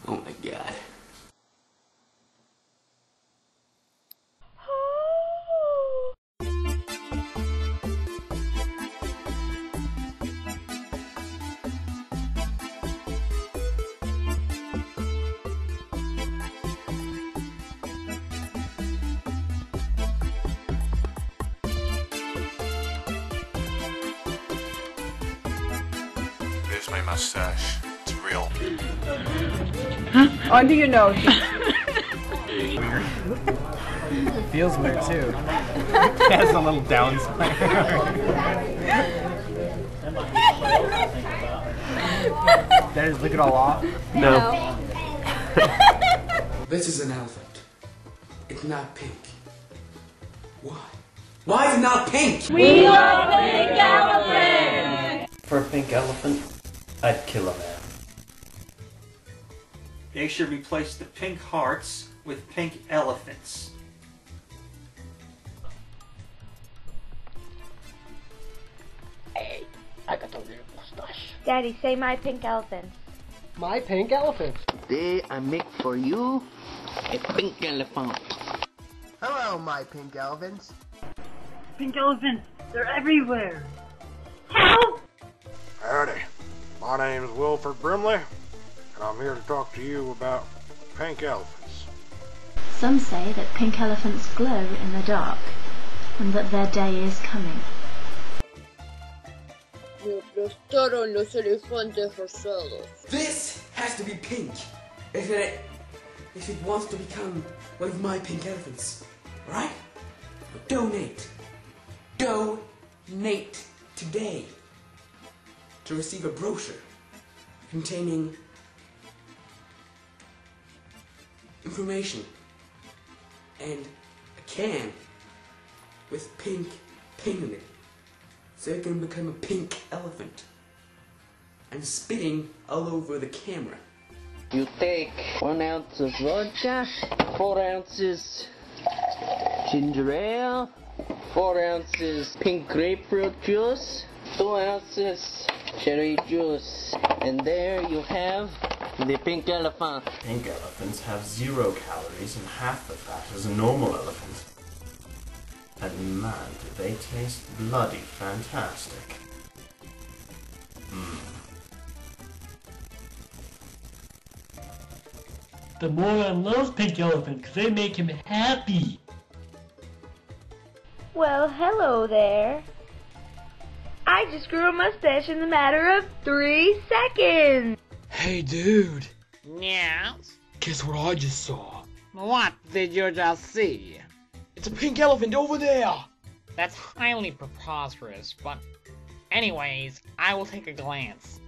Oh my god. There's my mustache. It's real. Under your nose. Weird. It feels weird too. It has a little downside. Did I just lick it all off? No. This is an elephant. It's not pink. Why? Why is it not pink? We love pink elephants! For a pink elephant, I'd kill a man. They should replace the pink hearts with pink elephants. Hey, I got a little mustache. Daddy, say my pink elephants. My pink elephant. Today I make for you a pink elephant. Hello, my pink elephants. Pink elephants, they're everywhere. Help! Howdy. My name is Wilford Brimley, and I'm here to talk to you about pink elephants. Some say that pink elephants glow in the dark, and that their day is coming. Me prestaron los elefantes rosados. This has to be pink. If it wants to become one of my pink elephants. Alright? Donate. Donate today to receive a brochure containing information and a can with pink paint in it so it can become a pink elephant. I'm spitting all over the camera. You take 1 ounce of vodka, 4 ounces ginger ale, 4 ounces pink grapefruit juice, 2 ounces cherry juice, and there you have the pink elephant. Pink elephants have 0 calories and half the fat as a normal elephant. And man, do they taste bloody fantastic. The moron loves pink elephants because they make him happy. Well, hello there. I just grew a mustache in the matter of 3 seconds. Hey, dude. Yes? Guess what I just saw? What did you just see? It's a pink elephant over there. That's highly preposterous, but anyways, I will take a glance.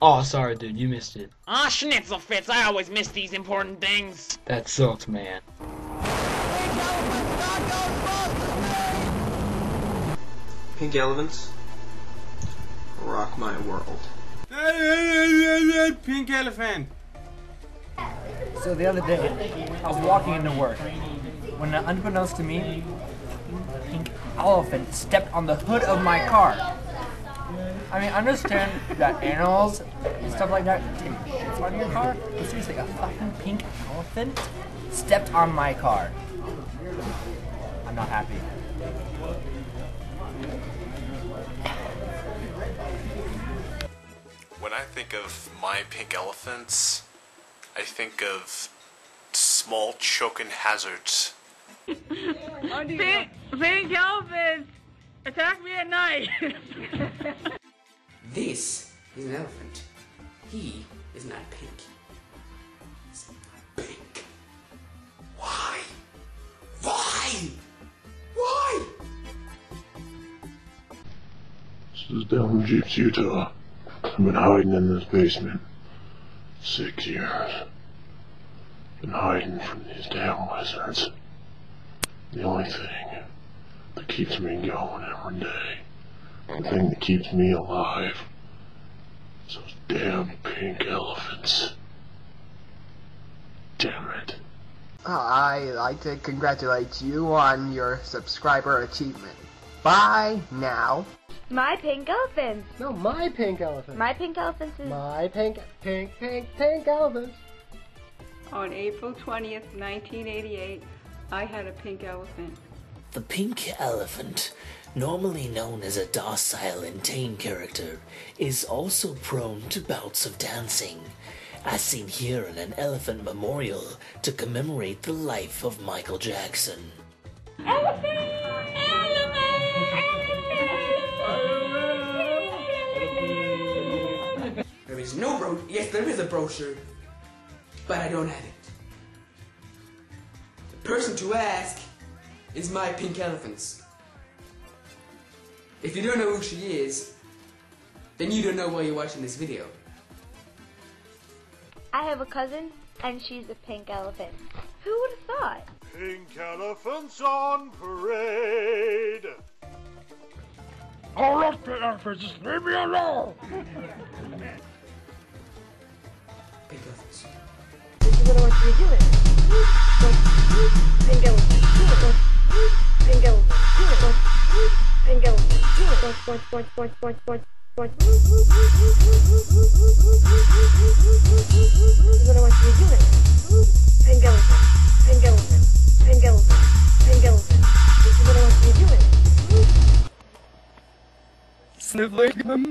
Oh, sorry, dude. You missed it. Ah, schnitzel fits. I always miss these important things. That sucks, man. Pink elephants rock my world. Pink elephant. So the other day, I was walking into work when, unbeknownst to me, a pink elephant stepped on the hood of my car. I mean, I understand that animals and stuff like that take shits on your car, but seriously, a fucking pink elephant stepped on my car. I'm not happy. When I think of my pink elephants, I think of small choking hazards. Pink elephants, attack me at night. This is an elephant. He is not pink. He's pink. Why? Why? Why? This is down in Jeeps, Utah. I've been hiding in this basement 6 years. Been hiding from these damn lizards. The only thing that keeps me going every day, the thing that keeps me alive, is those damn pink elephants. Damn it. I'd like to congratulate you on your subscriber achievement. Bye now. My Pink Elephants. No, My Pink Elephants. My Pink Elephants is... My pink elephants. On April 20th, 1988, I had a pink elephant. The pink elephant, normally known as a docile and tame character, is also prone to bouts of dancing, as seen here in an elephant memorial to commemorate the life of Michael Jackson. There is no yes, there is a brochure, but I don't have it. The person to ask is My Pink Elephants. If you don't know who she is, then you don't know why you're watching this video. I have a cousin, and she's a pink elephant. Who would have thought? Pink elephants on parade. All right, pink elephants, just leave me alone. Pink elephants. This is what I want you to do. Pink elephant. Pink elephant. Pink elephant. This is what I want you to do. Pink elephant. Pink elephant. Pink elephant. Pink elephant. This is what I want you to do. Sniffling them.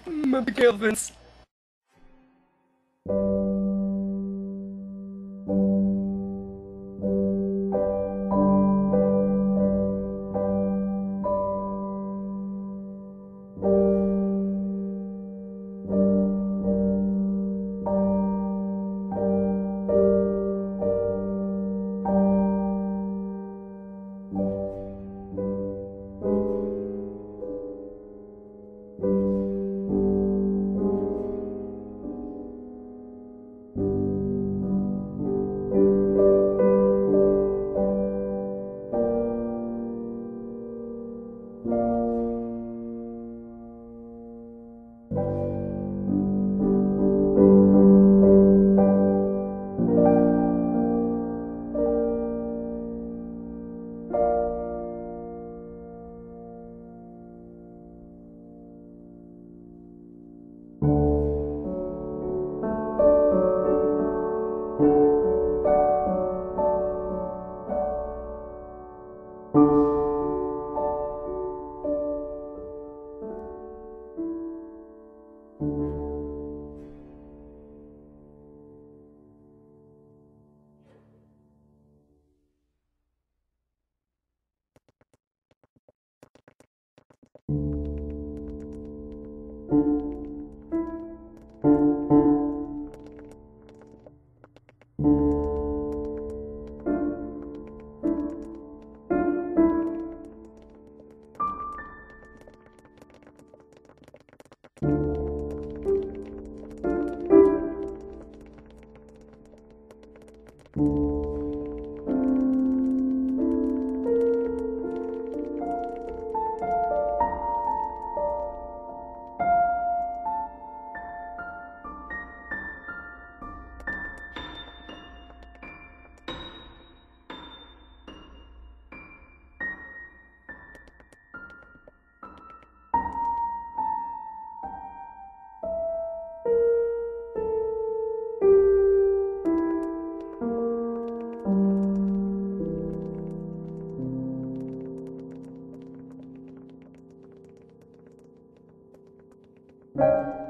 My pink elephants. Thank you.